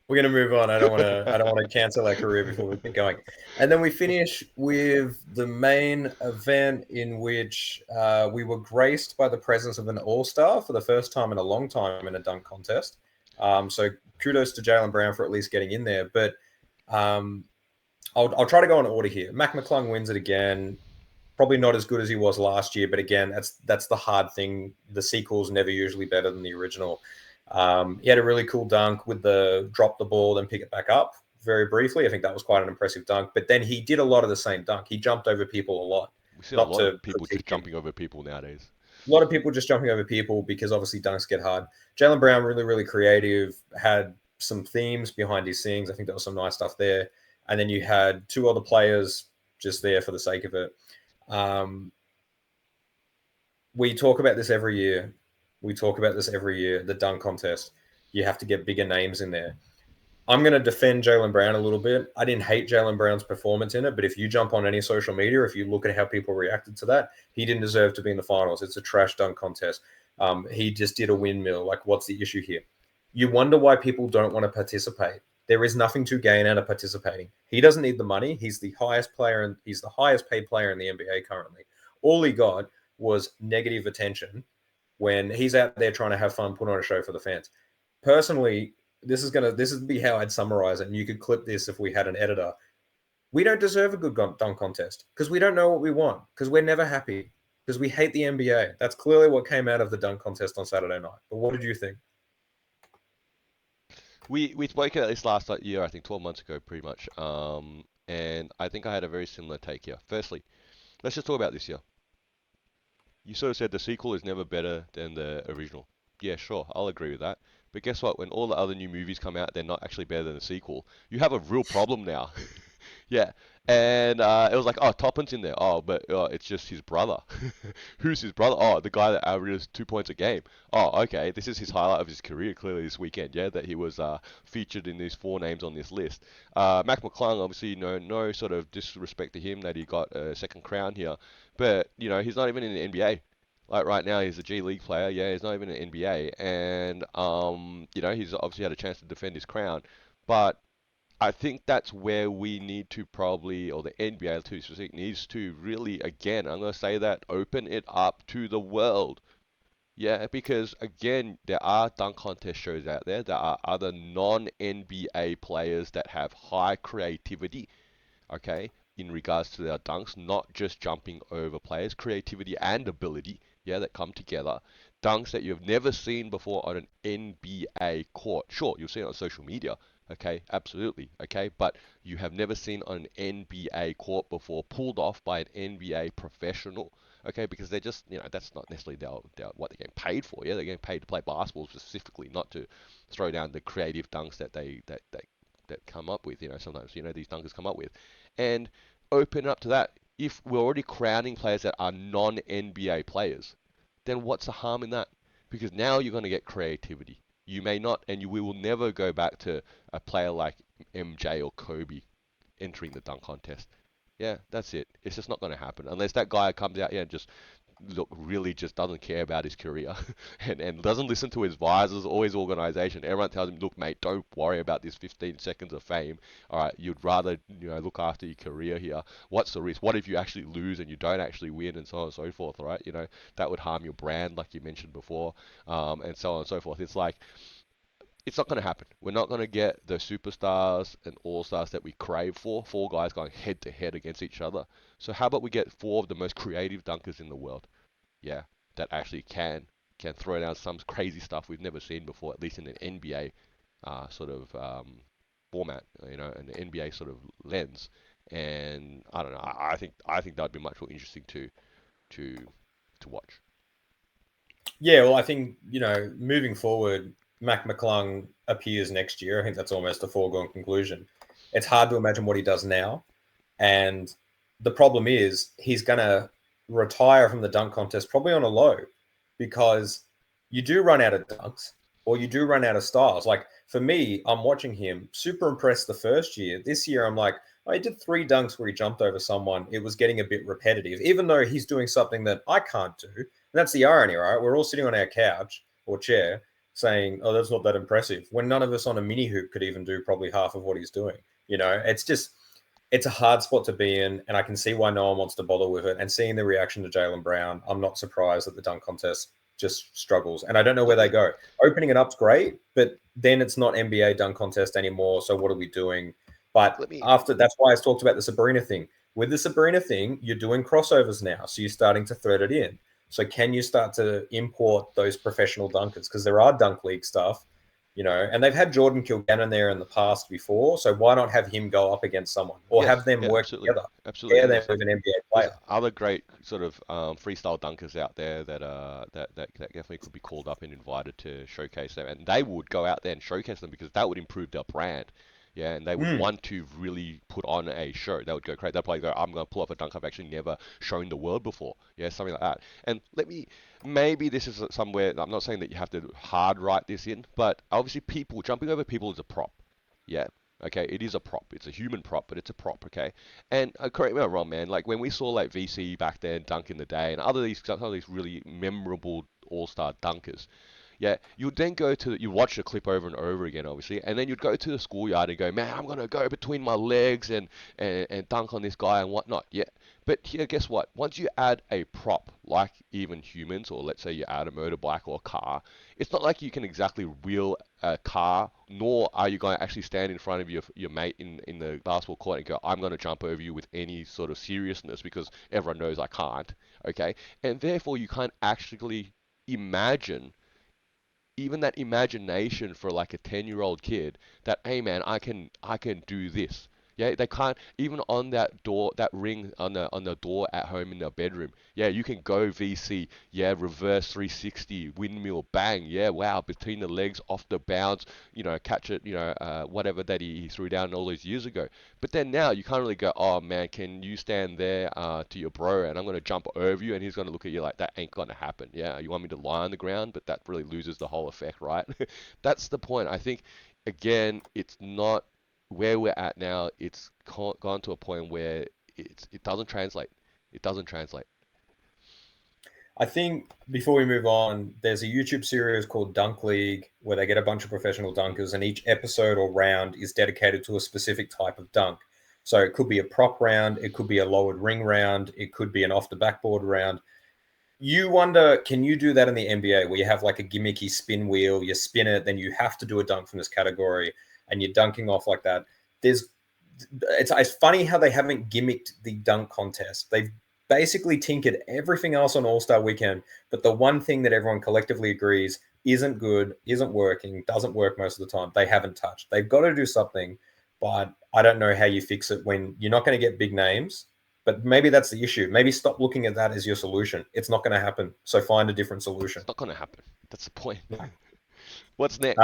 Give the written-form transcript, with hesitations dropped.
We're gonna move on. I don't want to cancel our career before we get going. And then we finish with the main event in which we were graced by the presence of an all-star for the first time in a long time in a dunk contest. So kudos to Jaylen Brown for at least getting in there. But um, I'll try to go in order here. Mac McClung wins it again. Probably not as good as he was last year, but again, that's the hard thing. The sequel's never usually better than the original. He had a really cool dunk with the drop the ball, then pick it back up very briefly. I think that was quite an impressive dunk. But then he did a lot of the same dunk. He jumped over people a lot. We see a Not lot to of people critique just him. jumping over people nowadays. A lot of people just jumping over people because obviously dunks get hard. Jaylen Brown really, really creative, had some themes behind his things. I think there was some nice stuff there. And then you had two other players just there for the sake of it. Um, we talk about this every year. We talk about this every year. The dunk contest. You have to get bigger names in there. I'm going to defend Jaylen Brown a little bit. I didn't hate Jaylen Brown's performance in it, but if you jump on any social media, if you look at how people reacted to that, he didn't deserve to be in the finals. It's a trash dunk contest. He just did a windmill. Like, what's the issue here? You wonder why people don't want to participate. There is nothing to gain out of participating. He doesn't need the money. He's the highest player and he's the highest paid player in the NBA currently. All he got was negative attention when he's out there trying to have fun, put on a show for the fans. Personally, this is be how I'd summarize it, and you could clip this if we had an editor. We don't deserve a good dunk contest because we don't know what we want because we're never happy because we hate the NBA. That's clearly what came out of the dunk contest on Saturday night. But what did you think? We spoke about this last year, I think 12 months ago, pretty much. And I think I had a very similar take here. Firstly, let's just talk about this year. You sort of said the sequel is never better than the original. Yeah, sure, I'll agree with that. But guess what? When all the other new movies come out, they're not actually better than the sequel. You have a real problem now. Yeah, and it was like, oh, Toppin's in there. Oh, but it's just his brother. Who's his brother? Oh, the guy that averages 2 points a game. Oh, okay, this is his highlight of his career clearly this weekend. Yeah, that he was featured in these four names on this list. Mac McClung, obviously, no sort of disrespect to him that he got a second crown here, but he's not even in the NBA. Like right now, he's a G League player. Yeah, he's not even in the NBA, and he's obviously had a chance to defend his crown, but I think that's where we need to probably, or the NBA to specific needs to really, again, I'm going to say that, open it up to the world. Yeah, because again, there are dunk contest shows out there. There are other non-NBA players that have high creativity, okay, in regards to their dunks, not just jumping over players, creativity and ability, yeah, that come together. Dunks that you've never seen before on an NBA court. Sure, you'll see it on social media, okay, absolutely, okay, but you have never seen on an NBA court before, pulled off by an NBA professional, okay, because they're just, that's not necessarily what they're getting paid for, yeah, they're getting paid to play basketball specifically, not to throw down the creative dunks that come up with, sometimes, these dunkers come up with. And open up to that. If we're already crowning players that are non NBA players, then what's the harm in that? Because now you're going to get creativity. You may not, and we will never go back to a player like MJ or Kobe entering the dunk contest. Yeah, that's it. It's just not going to happen unless that guy comes out here and just look really just doesn't care about his career and doesn't listen to his advisors or his organization. Everyone tells him, look, mate, don't worry about this 15 seconds of fame. All right, you'd rather look after your career here. What's the risk? What if you actually lose and you don't actually win and so on and so forth? All right, that would harm your brand, like you mentioned before, and so on and so forth. It's like it's not going to happen. We're not going to get the superstars and all stars that we crave for. Four guys going head to head against each other. So how about we get four of the most creative dunkers in the world? Yeah, that actually can throw down some crazy stuff we've never seen before, at least in an NBA sort of format, an NBA sort of lens. And I don't know. I think that'd be much more interesting to to watch. Yeah, well, I think, moving forward, Mac McClung appears next year. I think that's almost a foregone conclusion. It's hard to imagine what he does now. And the problem is he's going to retire from the dunk contest probably on a low because you do run out of dunks or you do run out of styles. Like for me, I'm watching him super impressed the first year. This year, I'm like, oh, he did three dunks where he jumped over someone. It was getting a bit repetitive, even though he's doing something that I can't do. And that's the irony, right? We're all sitting on our couch or chair saying, "Oh, that's not that impressive," when none of us on a mini hoop could even do probably half of what he's doing. It's just it's a hard spot to be in, and I can see why no one wants to bother with it. And seeing the reaction to Jaylen Brown, I'm not surprised that the dunk contest just struggles. And I don't know where Let they me go. Opening it up's great, but then it's not NBA dunk contest anymore. So what are we doing? But let me after that's why I talked about the Sabrina thing. With the Sabrina thing, you're doing crossovers now, so you're starting to thread it in. So can you start to import those professional dunkers? Because there are dunk league stuff, and they've had Jordan Kilgannon there in the past before. So why not have him go up against someone or Yes, have them yeah, work absolutely, together, absolutely. pair And them with an NBA there's player? other great sort of freestyle dunkers out there that definitely could be called up and invited to showcase them, and they would go out there and showcase them because that would improve their brand. Yeah, and they would Mm. want to really put on a show. They would go crazy. They'd probably go, "I'm going to pull off a dunk I've actually never shown the world before." Yeah, something like that. And maybe this is somewhere. I'm not saying that you have to hard write this in, but obviously, people jumping over people is a prop. Yeah, okay, it is a prop. It's a human prop, but it's a prop, okay? And correct me if I'm wrong, man. Like when we saw like VC back then, Dunk in the day, and some of these really memorable all-star dunkers, yeah, you'd then you watch the clip over and over again, obviously, and then you'd go to the schoolyard and go, man, I'm gonna go between my legs and dunk on this guy and whatnot. Yeah, but here, guess what? Once you add a prop like even humans, or let's say you add a motorbike or a car, it's not like you can exactly wheel a car, nor are you going to actually stand in front of your mate in the basketball court and go, I'm going to jump over you with any sort of seriousness because everyone knows I can't. Okay, and therefore you can't actually imagine even that imagination for like a 10-year-old kid that hey man I can do this. Yeah, they can't even on that door, that ring on the door at home in their bedroom. Yeah, you can go VC. Yeah, reverse 360 windmill bang. Yeah, wow, between the legs off the bounce. Catch it. Whatever that he threw down all those years ago. But then now you can't really go, oh man, can you stand there to your bro and I'm going to jump over you and he's going to look at you like that ain't going to happen. Yeah, you want me to lie on the ground, but that really loses the whole effect, right? That's the point. I think, again, it's not where we're at now. It's gone to a point where it doesn't translate. It doesn't translate. I think before we move on, there's a YouTube series called Dunk League where they get a bunch of professional Mm. dunkers, and each episode or round is dedicated to a specific type of dunk. So it could be a prop round, it could be a lowered ring round, it could be an off the backboard round. You wonder, can you do that in the NBA where you have like a gimmicky spin wheel, you spin it, then you have to do a dunk from this category, and you're dunking off like that? There's it's funny how they haven't gimmicked the dunk contest. They've basically tinkered everything else on All Star Weekend, but the one thing that everyone collectively agrees isn't good, isn't working, doesn't work most of the time, they haven't touched. They've got to do something, but I don't know how you fix it when you're not going to get big names. But maybe that's the issue. Maybe stop looking at that as your solution. It's not going to happen. So find a different solution. It's not going to happen. That's the point. No. What's next?